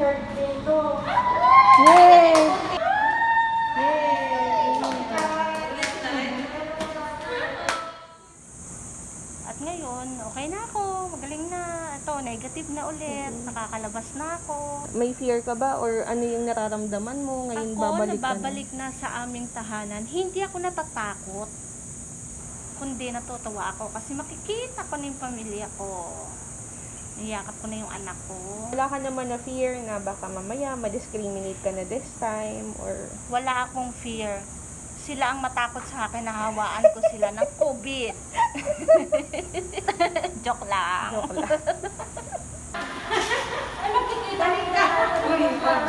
third dito. Yay! At ngayon, okay na ako. Magaling na. Ito, negative na ulit. Nakakalabas na ako. May fear ka ba or ano yung nararamdaman mo ngayon Ako, babalik ka na? nababalik na sa aming tahanan. Hindi ako natatakot. Kundi natutuwa ako kasi makikita ko na yung pamilya ko. Niyakap ko na yung anak ko. Wala ka naman na fear na baka mamaya ma-discriminate ka na this time or Wala akong fear. Sila ang matakot sa akin na hawaan ko sila ng COVID. Joke lang. joke lang.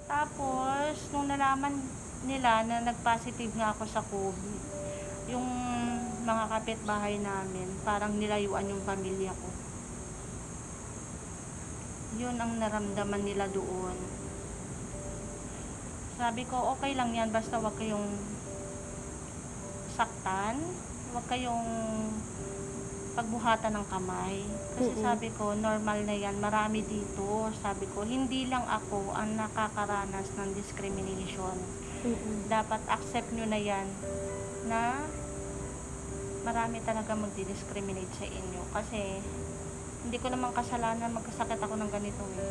Tapos, nung nalaman nila na nag-positive nga ako sa COVID, yung mga kapitbahay namin, parang nilayuan yung pamilya ko. Yun ang naramdaman nila doon. Sabi ko, okay lang yan, basta wag kayong saktan, wag kayong pagbuhatan ng kamay. Kasi sabi ko, normal na yan, marami dito. Sabi ko, hindi lang ako ang nakakaranas ng discrimination. Dapat accept nyo na yan, na marami talaga magdi-discriminate sa inyo. Kasi, hindi ko naman kasalanan magkasakit ako ng ganito eh.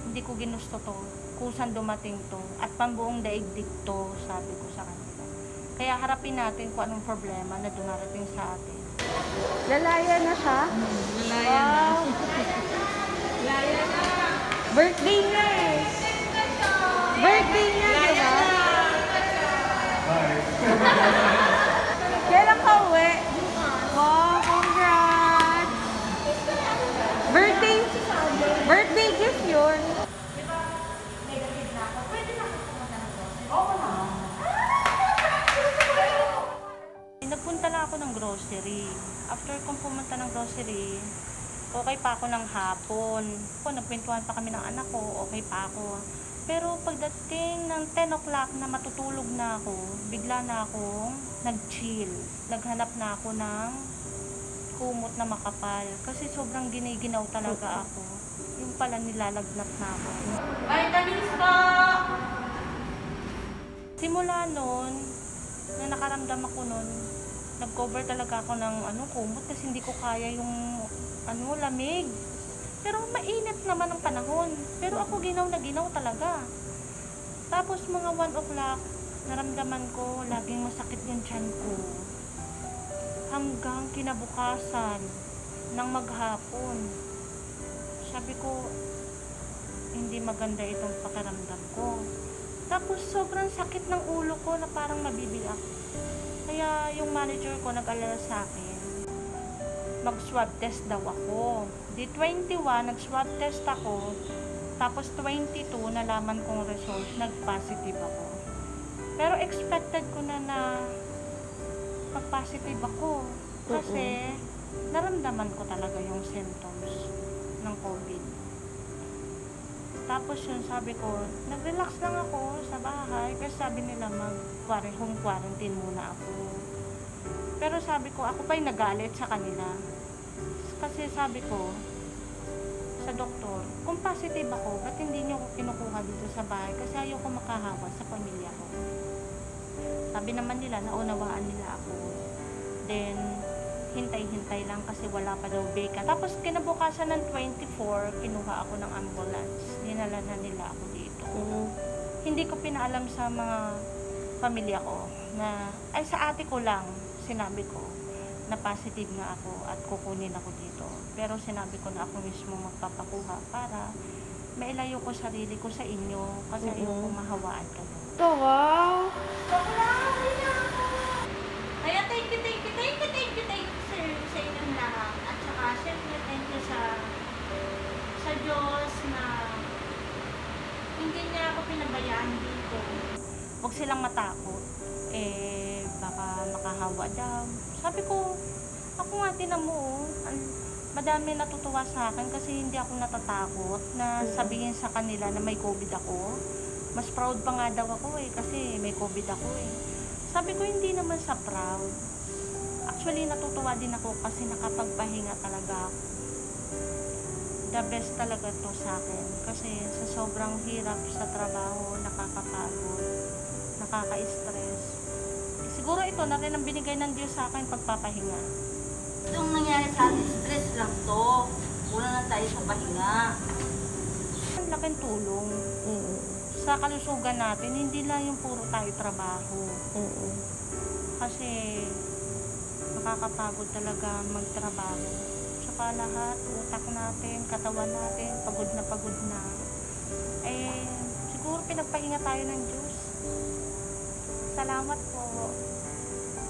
Hindi ko ginusto to. Kusan dumating to. At pambuong daigdig to, sabi ko sa kanila. Kaya harapin natin kung anong problema na dumarating sa atin. Lalaya na siya? Lalaya na. Lalaya na. Birthday niya eh. Birthday niya, di ba? Kailan ka uwi? Wow, congrats! Birthday gift yun. Nagpunta na ako ng grocery. After kong pumunta ng grocery, okay pa ako ng hapon. Nagkwentuhan pa kami ng anak ko, okay pa ako. Pero pagdating ng 10 o'clock na matutulog na ako, bigla na akong nag-chill. Naghanap na ako ng kumot na makapal. Kasi sobrang giniginaw talaga ako. Yung pala nilalagnat na ako. Vitamins po! Simula noon, na nakaramdam ako noon, nag-cover talaga ako ng kumot kasi hindi ko kaya yung lamig. Pero mainit naman ang panahon. Pero ako ginaw na ginaw talaga. Tapos mga 1 o'clock, naramdaman ko laging masakit yung tiyan ko. Hanggang kinabukasan ng maghapon. Sabi ko, hindi maganda itong pakiramdam ko. Tapos sobrang sakit ng ulo ko na parang mabibiyak. Kaya yung manager ko nag-alala sa akin, mag-swab test daw ako. Di 21, nag-swab test ako. Tapos 22, nalaman kong result, nag-positive ako. Pero expected ko na mag-positive ako. Kasi naramdaman ko talaga yung symptoms ng COVID. Tapos yun, sabi ko, nag-relax lang ako sa bahay. Kasi sabi nila home quarantine muna ako. Pero sabi ko, ako pa yung nagalit sa kanila. Kasi sabi ko sa doktor, kung positive ako, ba't hindi niyo ako kinukuha dito sa bahay? Kasi ayoko makahawa sa pamilya ko. Sabi naman nila, naunawaan nila ako. Then, hintay-hintay lang kasi wala pa daw vacant. Tapos, kinabukasan ng 24, kinuha ako ng ambulance. Dinala na nila ako dito. Hindi ko pinaalam sa mga pamilya ko na, ay sa ate ko lang, sinabi ko na positive nga ako at kukunin ako dito. Pero sinabi ko na ako mismo magpapakuha para mailayo ko sarili ko sa inyo kasi ayoko mahawaan kayo. Oh, wow! Kaya thank you sir, sa inyong lahat. At saka syempre thank you sa Diyos na hindi niya ako pinabayaan dito. Huwag silang matakot. Baka makahawa daw. Sabi ko, ako nga tinan mo, madami natutuwa sa akin kasi hindi ako natatakot na sabihin sa kanila na may COVID ako. Mas proud pa nga daw ako kasi may COVID ako. Sabi ko, hindi naman sa proud. Actually, natutuwa din ako kasi nakapagpahinga talaga ako. The best talaga to sa akin. Kasi sa sobrang hirap sa trabaho, nakakapagod, nakaka-stress. Siguro ito na rin ang binigay ng Diyos sa akin, pagpapahinga. Itong nangyari sa atin, stress lang to. Una na tayo sa pahinga. Ang laking tulong Mm. sa kalusugan natin, hindi lang yung puro tayo trabaho. Mm. Kasi nakakapagod talaga magtrabaho. Saka lahat, utak natin, katawan natin, pagod na. Eh, siguro pinagpahinga tayo ng Diyos. Salamat po.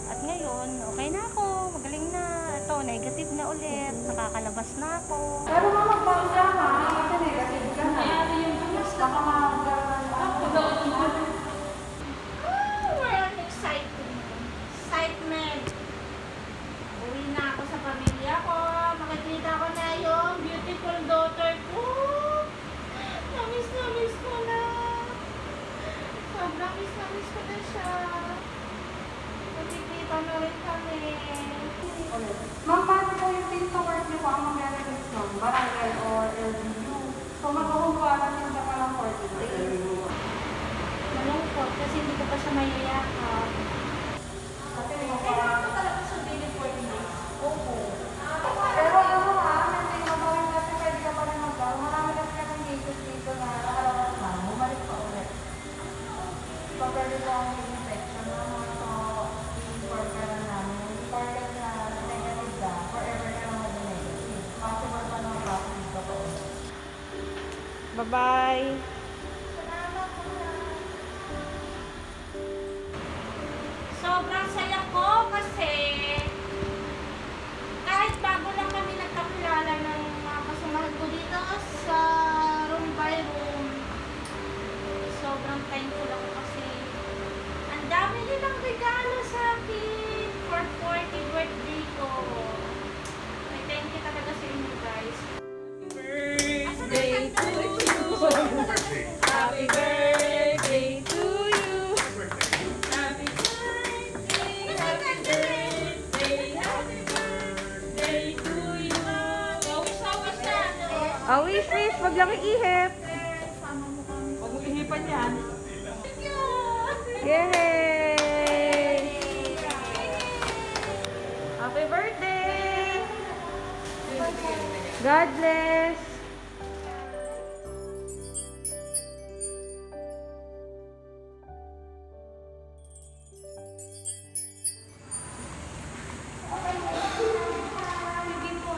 At ngayon, okay na ako, magaling na. Ito, negative na ulit, nakakalabas na ako. Pero mamagbaon ka ha, kasi negative ka na. Baka Walang excitement. Uwi na ako sa pamilya ko. Makikita ko na yung beautiful daughter ko. Namiss ko na. Sobrang miss ko na siya. Makikita na rin kami. Ma'am, paano po yung pin to work niyo po ang mag-register nun? Barangay or LGU? So magkukumparan yung pa lang 40 days. Malungkot kasi hindi ko pa siya mayayakap. Kasi magkukumparan. talaga sundin yung 40 days. Opo. Pero ano ha, hindi mo gawin kasi pwede ka pa rin mag-gawin. Marami kasi kaming cases dito na nakalabas na, bumalik pa ulit. So pwede po ang infection na so i-report ka lang namin. Report ka na negative ka, forever ka lang mag-negative. Possible pa ng positive ka po. Bye-bye. Sobrang saya ko kasi kahit bago lang kami nagkakilala ng mga kasamahan ko dito sa room by room, sobrang thankful ako kasi ang dami nilang regalo sa akin for 40th birthday ko. I thank you talaga sa inyo guys. Birthday to you. Happy birthday to you. Happy birthday, happy birthday, happy birthday to you. Oh, wish. Wag lang iihip. Huwag mo ihipan yan. Yay! Happy birthday! God bless!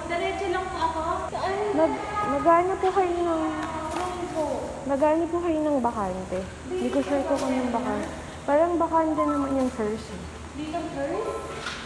Diretso lang po ako. Nagano po kayo ng bakante. Hindi ko sure kung anong bakante. Parang bakante naman yung first. Dito first?